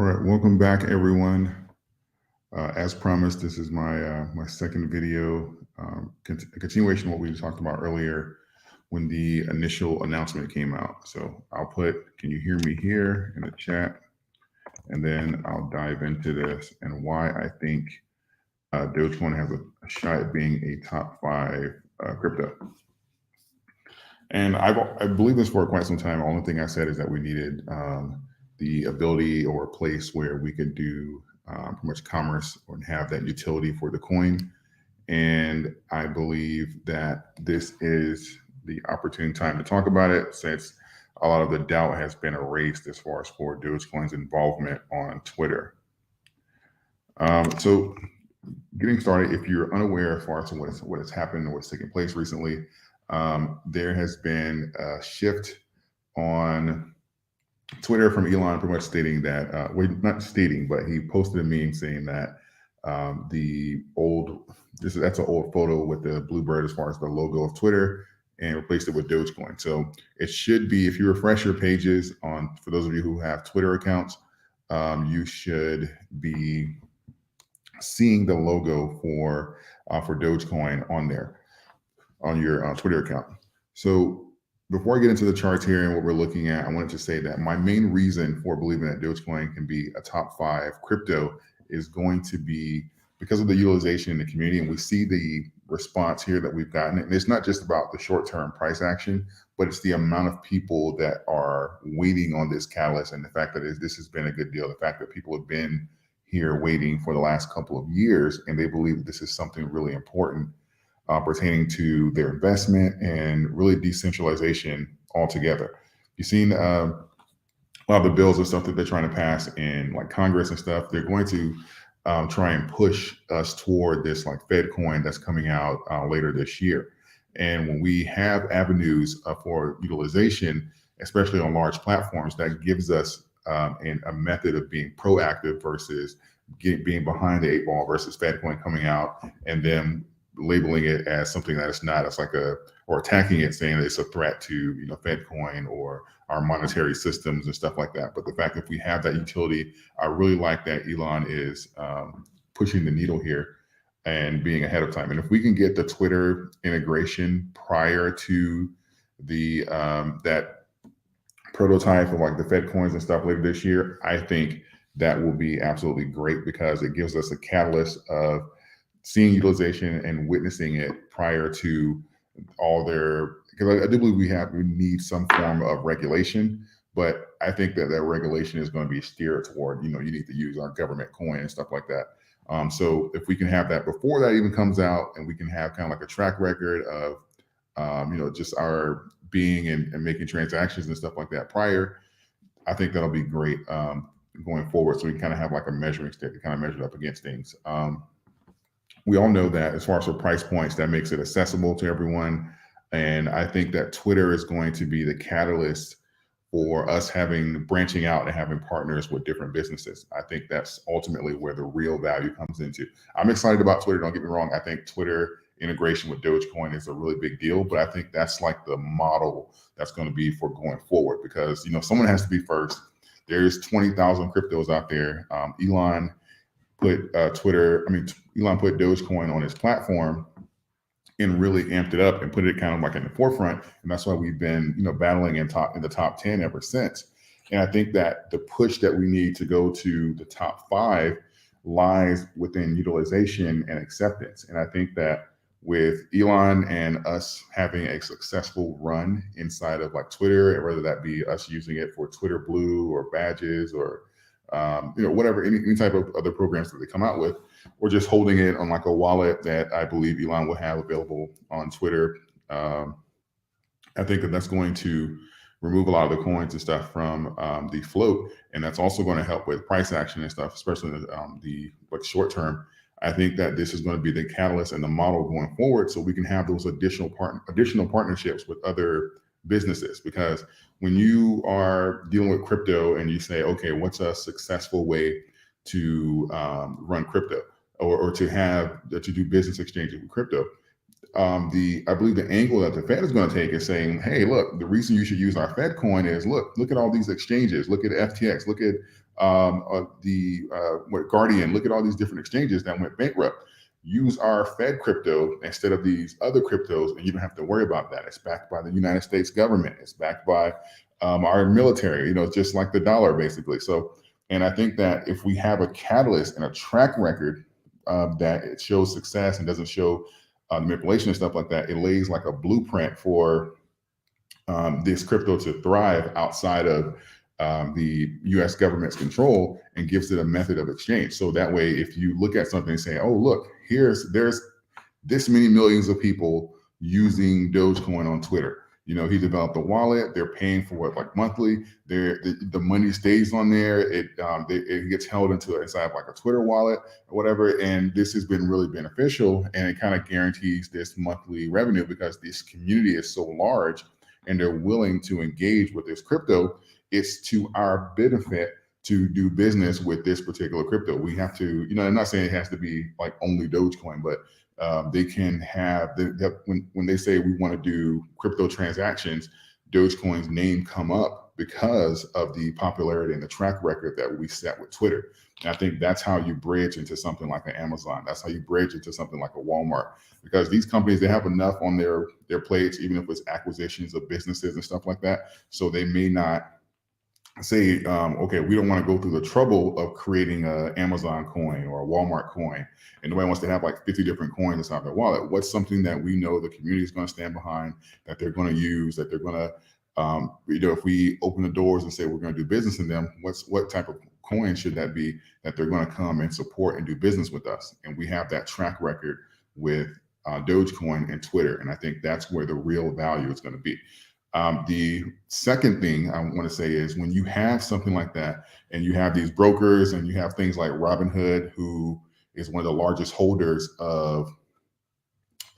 All right, welcome back, everyone. As promised, this is my second video, a continuation of what we talked about earlier when the initial announcement came out. So I'll put, can you hear me here in the chat? And then I'll dive into this and why I think Dogecoin has a shot at being a top 5 crypto. And I believe this for quite some time. The only thing I said is that we needed the ability or a place where we could do pretty much commerce or have that utility for the coin. And I believe that this is the opportune time to talk about it, since a lot of the doubt has been erased as far as for Dogecoin's involvement on Twitter. So getting started, if you're unaware as far as what has happened or what's taken place recently, there has been a shift on Twitter from Elon pretty much stating that, well, not stating, but he posted a meme saying that that's an old photo with the bluebird as far as the logo of Twitter, and replaced it with Dogecoin. So it should be, if you refresh your pages for those of you who have Twitter accounts, you should be seeing the logo for Dogecoin on there on your Twitter account. So before I get into the charts here and what we're looking at, I wanted to say that my main reason for believing that Dogecoin can be a top 5 crypto is going to be because of the utilization in the community. And we see the response here that we've gotten. And it's not just about the short-term price action, but it's the amount of people that are waiting on this catalyst, and the fact that this has been a good deal. The fact that people have been here waiting for the last couple of years, and they believe this is something really important pertaining to their investment and really decentralization altogether. You've seen a lot of the bills and stuff that they're trying to pass in like Congress and stuff. They're going to try and push us toward this like Fed coin that's coming out later this year. And when we have avenues for utilization, especially on large platforms, that gives us a method of being proactive versus being behind the 8 ball versus Fed coin coming out and then labeling it as something that it's not. It's like or attacking it, saying that it's a threat to Fed coin or our monetary systems and stuff like that. But the fact that we have that utility, I really like that Elon is pushing the needle here and being ahead of time. And if we can get the Twitter integration prior to the that prototype of like the Fed coins and stuff later this year, I think that will be absolutely great, because it gives us a catalyst of seeing utilization and witnessing it prior to all their, because I do believe we need some form of regulation, but I think that regulation is going to be steered toward, you need to use our government coin and stuff like that. So if we can have that before that even comes out, and we can have kind of like a track record of, just our being and making transactions and stuff like that prior, I think that'll be great going forward. So we kind of have like a measuring stick to kind of measure up against things. We all know that as far as the price points, that makes it accessible to everyone. And I think that Twitter is going to be the catalyst for us branching out and having partners with different businesses. I think that's ultimately where the real value comes into. I'm excited about Twitter, don't get me wrong. I think Twitter integration with Dogecoin is a really big deal, but I think that's like the model that's going to be for going forward, because someone has to be first. There's 20,000 cryptos out there. Elon put Elon put Dogecoin on his platform and really amped it up and put it kind of like in the forefront. And that's why we've been, battling in the top 10 ever since. And I think that the push that we need to go to the top 5 lies within utilization and acceptance. And I think that with Elon and us having a successful run inside of like Twitter, and whether that be us using it for Twitter Blue or badges or whatever, any type of other programs that they come out with, or just holding it on like a wallet that I believe Elon will have available on Twitter. I think that that's going to remove a lot of the coins and stuff from the float, and that's also going to help with price action and stuff, especially the short term. I think that this is going to be the catalyst and the model going forward, so we can have those additional partnerships with other businesses. Because when you are dealing with crypto and you say, okay, what's a successful way to run crypto or to do business exchanges with crypto? I believe the angle that the Fed is going to take is saying, hey, look, the reason you should use our Fed coin is look at all these exchanges, look at FTX, look at Guardian. Look at all these different exchanges that went bankrupt. Use our Fed crypto instead of these other cryptos, and you don't have to worry about that. It's backed by the United States government. It's backed by our military. Just like the dollar, basically. So, and I think that if we have a catalyst and a track record that it shows success and doesn't show manipulation and stuff like that, it lays like a blueprint for this crypto to thrive outside of the U.S. government's control, and gives it a method of exchange. So that way, if you look at something and say, "Oh, look, there's this many millions of people using Dogecoin on Twitter." He developed a wallet. They're paying for it like monthly. The money stays on there. It gets held inside like a Twitter wallet or whatever. And this has been really beneficial, and it kind of guarantees this monthly revenue because this community is so large and they're willing to engage with this crypto. It's to our benefit to do business with this particular crypto. We have to, I'm not saying it has to be like only Dogecoin, but they can have when they say we want to do crypto transactions, Dogecoin's name come up because of the popularity and the track record that we set with Twitter. And I think that's how you bridge into something like an Amazon. That's how you bridge into something like a Walmart, because these companies, they have enough on their plates, even if it's acquisitions of businesses and stuff like that. So they may not say, okay, we don't want to go through the trouble of creating an Amazon coin or a Walmart coin, and nobody wants to have like 50 different coins inside their wallet. What's something that we know the community is going to stand behind, that they're going to use, that they're going to, if we open the doors and say we're going to do business in them, what type of coin should that be that they're going to come and support and do business with us? And we have that track record with Dogecoin and Twitter, and I think that's where the real value is going to be. The second thing I want to say is, when you have something like that, and you have these brokers, and you have things like Robinhood, who is one of the largest holders of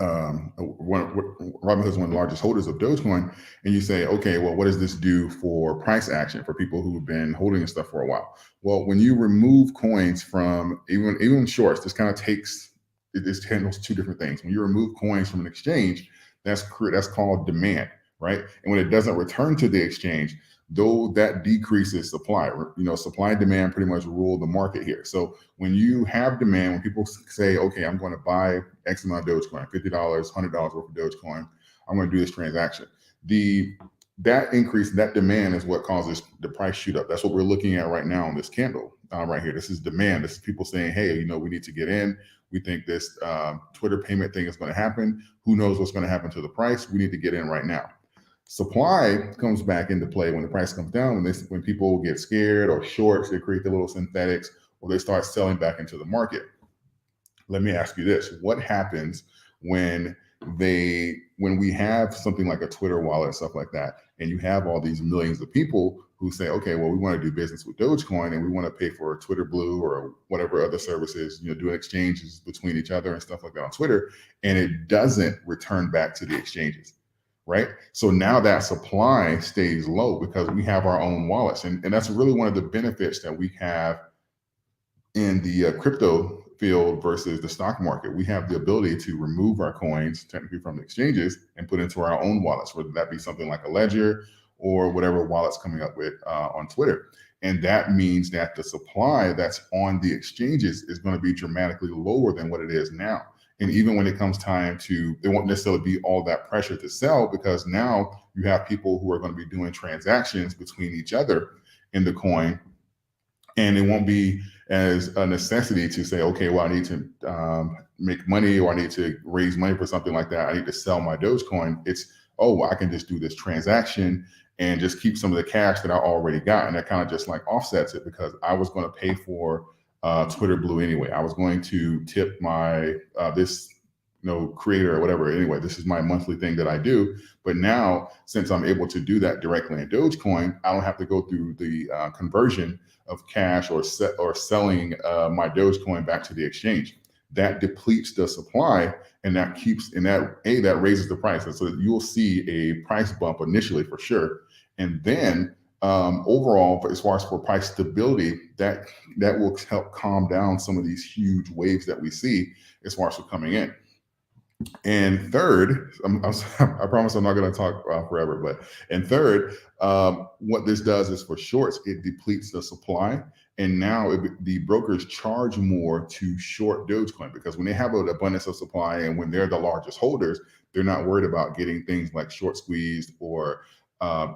Robinhood is one of the largest holders of Dogecoin, and you say, okay, well, what does this do for price action for people who've been holding this stuff for a while? Well, when you remove coins from even shorts, this kind of it handles two different things. When you remove coins from an exchange, that's called demand. Right. And when it doesn't return to the exchange, though, that decreases supply. Supply and demand pretty much rule the market here. So when you have demand, when people say, okay, I'm going to buy X amount of Dogecoin, $50, $100 worth of Dogecoin, I'm going to do this transaction. That increase, that demand, is what causes the price shoot up. That's what we're looking at right now on this candle right here. This is demand. This is people saying, hey, we need to get in. We think this Twitter payment thing is going to happen. Who knows what's going to happen to the price? We need to get in right now. Supply comes back into play when the price comes down, when people get scared or shorts, they create the little synthetics, or they start selling back into the market. Let me ask you this: what happens when we have something like a Twitter wallet and stuff like that, and you have all these millions of people who say, okay, well, we want to do business with Dogecoin, and we want to pay for Twitter Blue or whatever other services, doing exchanges between each other and stuff like that on Twitter, and it doesn't return back to the exchanges? Right. So now that supply stays low because we have our own wallets. And that's really one of the benefits that we have in the crypto field versus the stock market. We have the ability to remove our coins technically from the exchanges and put into our own wallets, whether that be something like a Ledger or whatever wallet's coming up with on Twitter. And that means that the supply that's on the exchanges is going to be dramatically lower than what it is now. And even when it comes time there won't necessarily be all that pressure to sell, because now you have people who are going to be doing transactions between each other in the coin. And it won't be as a necessity to say, okay, well, I need to make money, or I need to raise money for something like that. I need to sell my Dogecoin. It's, oh, I can just do this transaction and just keep some of the cash that I already got. And that kind of just like offsets it, because I was going to pay for Twitter Blue anyway. I was going to tip my this creator or whatever. Anyway, this is my monthly thing that I do. But now, since I'm able to do that directly in Dogecoin, I don't have to go through the conversion of cash or selling my Dogecoin back to the exchange. That depletes the supply, and that raises the price. And so you'll see a price bump initially for sure, and then overall, as far as for price stability, that will help calm down some of these huge waves that we see as far as for coming in. And third, I promise I'm not going to talk forever, and third, what this does is, for shorts, it depletes the supply, And now the brokers charge more to short Dogecoin because when they have an abundance of supply and when they're the largest holders, they're not worried about getting things like short squeezed or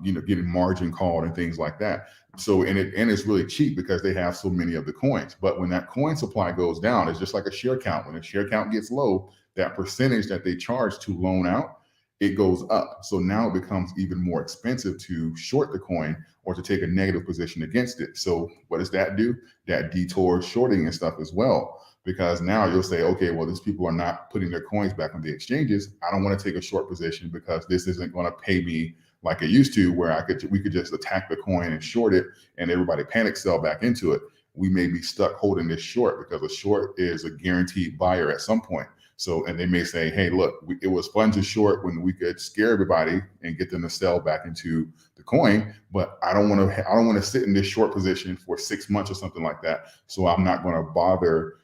getting margin called and things like that. So and it's really cheap because they have so many of the coins. But when that coin supply goes down, it's just like a share count. When the share count gets low, that percentage that they charge to loan out, it goes up. So now it becomes even more expensive to short the coin or to take a negative position against it. So what does that do? That detours shorting and stuff as well. Because now you'll say, okay, well, these people are not putting their coins back on the exchanges. I don't want to take a short position because this isn't going to pay me like it used to, where we could just attack the coin and short it and everybody panic sell back into it. We may be stuck holding this short because a short is a guaranteed buyer at some point. So, and they may say, hey, look, it was fun to short when we could scare everybody and get them to sell back into the coin, but I don't want to sit in this short position for 6 months or something like that. So I'm not going to bother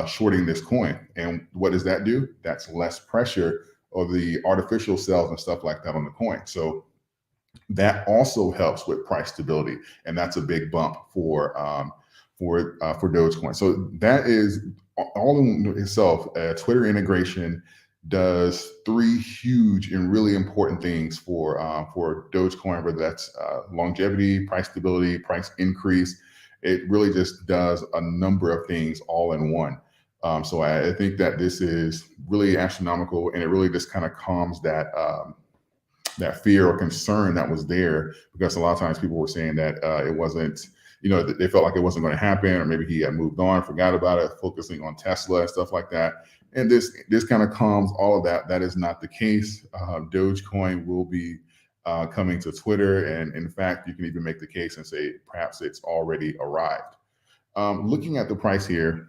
shorting this coin. And what does that do? That's less pressure or the artificial sales and stuff like that on the coin. So that also helps with price stability, and that's a big bump for Dogecoin. So that is all in itself. Twitter integration does 3 huge and really important things for Dogecoin, whether that's longevity, price stability, price increase. It really just does a number of things all in one. So I think that this is really astronomical, and it really just kind of calms that fear or concern that was there, because a lot of times people were saying that it wasn't, they felt like it wasn't going to happen, or maybe he had moved on, forgot about it, focusing on Tesla and stuff like that. And this kind of calms all of that. That is not the case. Dogecoin will be coming to Twitter, and in fact, you can even make the case and say perhaps it's already arrived. Looking at the price here,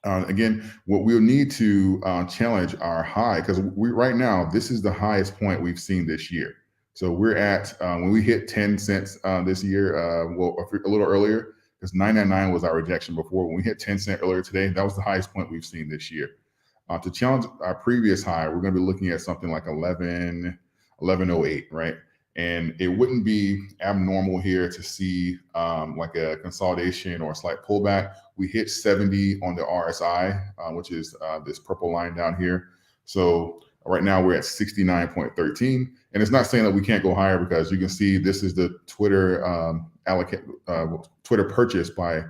again, what we'll need to challenge our high, because right now, this is the highest point we've seen this year. So we're at, when we hit 10 cents this year, well, a little earlier, because 999 was our rejection before. When we hit 10 cents earlier today, that was the highest point we've seen this year. To challenge our previous high, we're going to be looking at something like 1108, right? And it wouldn't be abnormal here to see like a consolidation or a slight pullback. We hit 70 on the RSI, which is this purple line down here. So right now we're at 69.13. And it's not saying that we can't go higher, because you can see this is the Twitter Twitter purchase by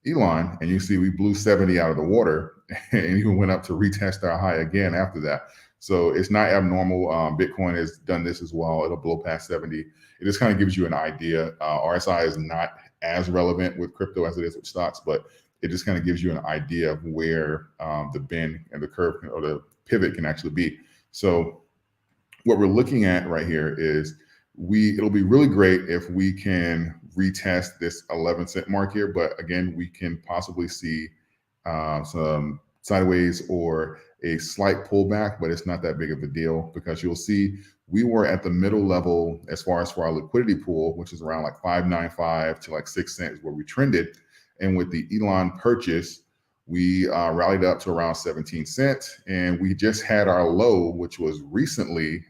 Elon. And you see we blew 70 out of the water and even went up to retest our high again after that. So it's not abnormal. Bitcoin has done this as well. It'll blow past 70. It just kind of gives you an idea. RSI is not as relevant with crypto as it is with stocks, but it just kind of gives you an idea of where the bend and the curve or the pivot can actually be. So what we're looking at right here is it'll be really great if we can retest this 11 cent mark here. But again, we can possibly see some sideways or a slight pullback, but it's not that big of a deal, because you'll see we were at the middle level as far as for our liquidity pool, which is around like 5.95 to like 6 cents where we trended. And with the Elon purchase, we rallied up to around 17 cents. And we just had our low, which was recently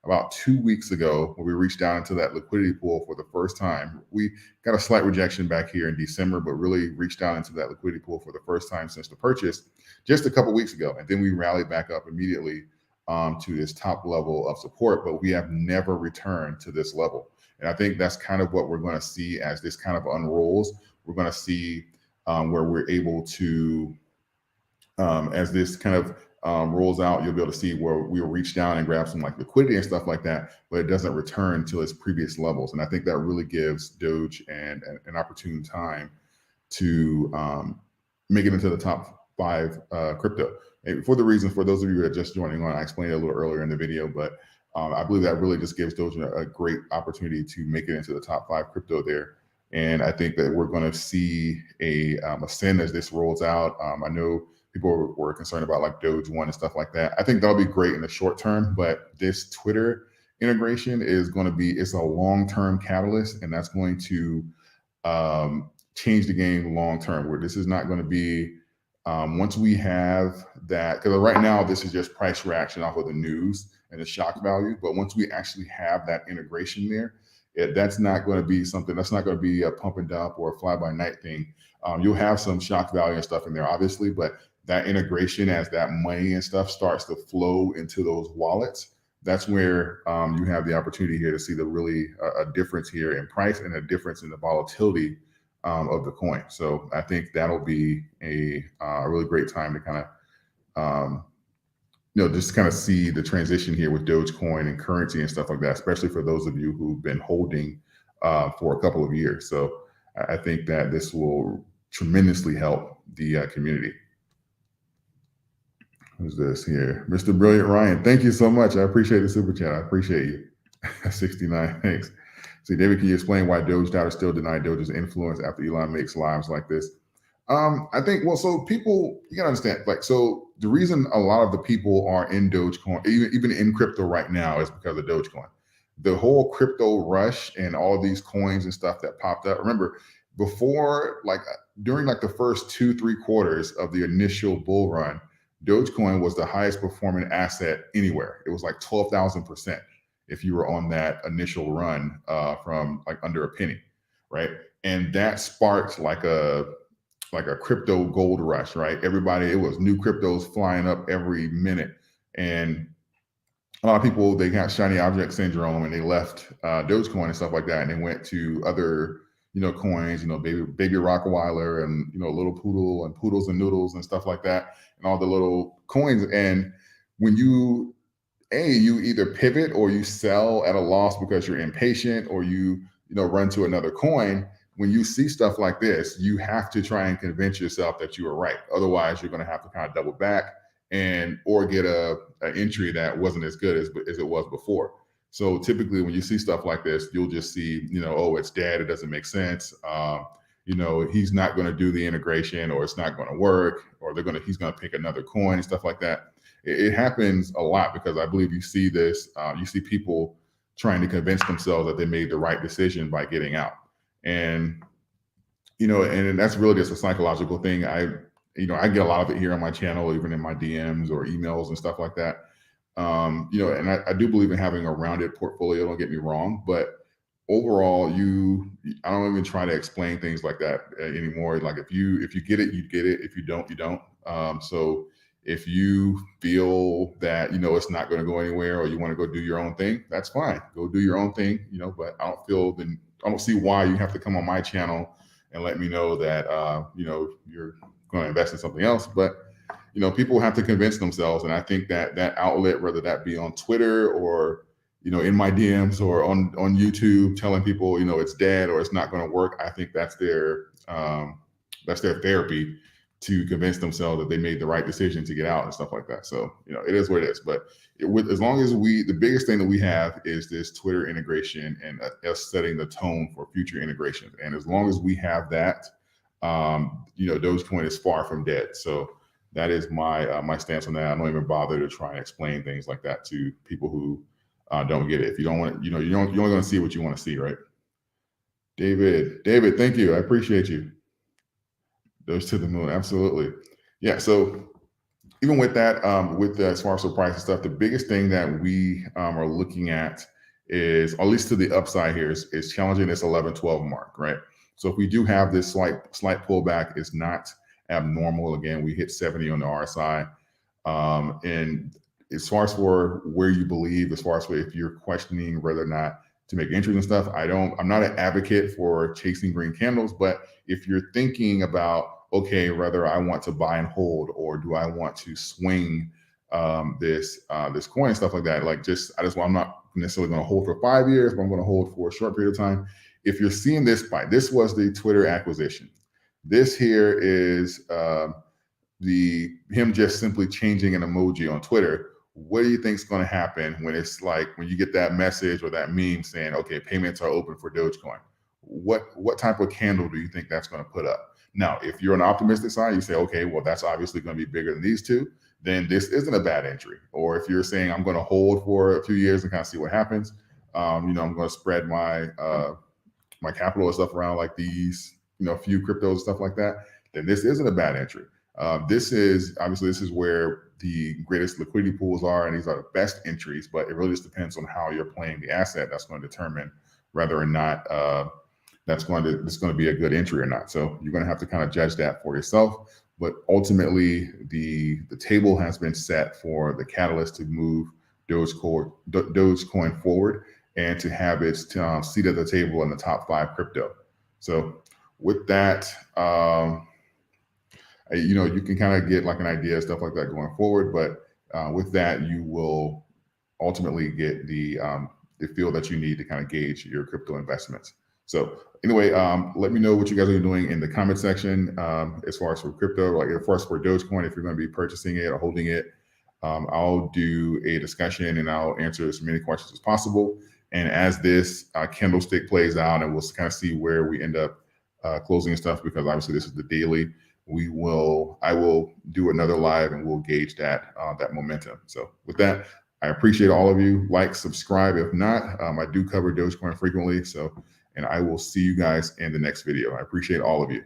about 2 weeks ago, where we reached down into that liquidity pool for the first time. We got a slight rejection back here in December, but really reached down into that liquidity pool for the first time since the purchase just a couple weeks ago. And then we rallied back up immediately to this top level of support, but we have never returned to this level. And I think that's kind of what we're going to see as this kind of unrolls. We're going to see where we're able to, as this kind of rolls out, you'll be able to see where we'll reach down and grab some like liquidity and stuff like that, but it doesn't return to its previous levels. And I think that really gives Doge and an opportune time to make it into the top 5 crypto. And for the reason, for those of you who are just joining on, I explained it a little earlier in the video, but I believe that really just gives Doge a great opportunity to make it into the top 5 crypto there. And I think that we're going to see a ascend as this rolls out. I know people were concerned about like Doge 1 and stuff like that. I think that'll be great in the short term, but this Twitter integration is going to be, it's a long-term catalyst, and that's going to change the game long term, where this is not going to be, once we have that, because right now this is just price reaction off of the news and the shock value, but once we actually have that integration there, That's not going to be something, that's not going to be a pump and dump or a fly by night thing. You'll have some shock value and stuff in there, obviously, but that integration, as that money and stuff starts to flow into those wallets, that's where you have the opportunity here to see the really a difference here in price and a difference in the volatility of the coin. So I think that'll be a really great time to kind of just kind of see the transition here with Dogecoin and currency and stuff like that, especially for those of you who've been holding for a couple of years. So I think that this will tremendously help the community. Who's this here? Mr. Brilliant Ryan. Thank you so much. I appreciate the super chat. I appreciate you. 69. Thanks. See, David, can you explain why Doge doubters still deny Doge's influence after Elon makes lives like this? I think, well, so people, you gotta understand, like, so the reason a lot of the people are in Dogecoin, even in crypto right now, is because of Dogecoin. The whole crypto rush and all of these coins and stuff that popped up. Remember, before, like during like the first 2-3 quarters of the initial bull run, Dogecoin was the highest performing asset anywhere. It was like 12,000% if you were on that initial run from like under a penny, right? And that sparked like a crypto gold rush, right? Everybody, it was new cryptos flying up every minute. And a lot of people, they got shiny object syndrome and they left Dogecoin and stuff like that. And they went to other, coins, baby Rockweiler and, little poodle and poodles and noodles and stuff like that. And all the little coins. And when you either pivot or you sell at a loss because you're impatient, or you run to another coin. When you see stuff like this, you have to try and convince yourself that you are right. Otherwise, you're going to have to kind of double back or get an entry that wasn't as good as it was before. So typically, when you see stuff like this, you'll just see, oh, it's dead. It doesn't make sense. He's not going to do the integration, or it's not going to work, or he's going to pick another coin and stuff like that. It happens a lot because I believe you see this. You see people trying to convince themselves that they made the right decision by getting out. And, and that's really just a psychological thing. I get a lot of it here on my channel, even in my DMs or emails and stuff like that. And I do believe in having a rounded portfolio, don't get me wrong, but overall, I don't even try to explain things like that anymore. Like if you get it, you get it. If you don't, you don't. So if you feel that, it's not going to go anywhere, or you want to go do your own thing, that's fine. Go do your own thing, but I don't see why you have to come on my channel and let me know that, you're going to invest in something else. But, people have to convince themselves. And I think that outlet, whether that be on Twitter or, in my DMs or on YouTube, telling people, it's dead or it's not going to work, I think that's their therapy to convince themselves that they made the right decision to get out and stuff like that. So, it is what it is. But as long as the biggest thing that we have is this Twitter integration and us setting the tone for future integrations. And as long as we have that, Dogecoin is far from dead. So that is my stance on that. I don't even bother to try and explain things like that to people who don't get it. If you don't want, you're only going to see what you want to see, right? David, thank you. I appreciate you. Those to the moon, absolutely. Yeah. So even with that, as far as the price and stuff, the biggest thing that we are looking at is, at least to the upside here, is challenging this 11-12 mark, right? So if we do have this slight pullback, it's not abnormal. Again, we hit 70 on the RSI, and as far as for where you believe, as far as if you're questioning whether or not to make entries and stuff, I'm not an advocate for chasing green candles, but if you're thinking about, okay, whether I want to buy and hold, or do I want to swing this coin and stuff like that, I'm not necessarily going to hold for 5 years, but I'm going to hold for a short period of time. If you're seeing this spike, this was the Twitter acquisition. This here is him just simply changing an emoji on Twitter. What do you think is going to happen when it's like, when you get that message or that meme saying, okay, payments are open for Dogecoin? What type of candle do you think that's going to put up? Now, if you're on the optimistic side, you say, okay, well, that's obviously going to be bigger than these two, then this isn't a bad entry. Or if you're saying, I'm going to hold for a few years and kind of see what happens, I'm going to spread my my capital and stuff around like these, few cryptos and stuff like that, then this isn't a bad entry. This is where the greatest liquidity pools are, and these are the best entries, but it really just depends on how you're playing the asset. That's going to determine whether or not it's going to be a good entry or not. So you're going to have to kind of judge that for yourself. But ultimately, the table has been set for the catalyst to move Dogecoin forward and to have its seat at the table in the top 5 crypto. So with that, you can kind of get like an idea, stuff like that going forward. But with that, you will ultimately get the feel that you need to kind of gauge your crypto investments. So anyway, let me know what you guys are doing in the comment section as far as for crypto, like as far as for Dogecoin, if you're going to be purchasing it or holding it. I'll do a discussion and I'll answer as many questions as possible. And as this candlestick plays out, and we'll kind of see where we end up closing and stuff, because obviously this is the daily. I will do another live and we'll gauge that momentum. So with that, I appreciate all of you. Like, subscribe if not. I do cover Dogecoin frequently. And I will see you guys in the next video. I appreciate all of you.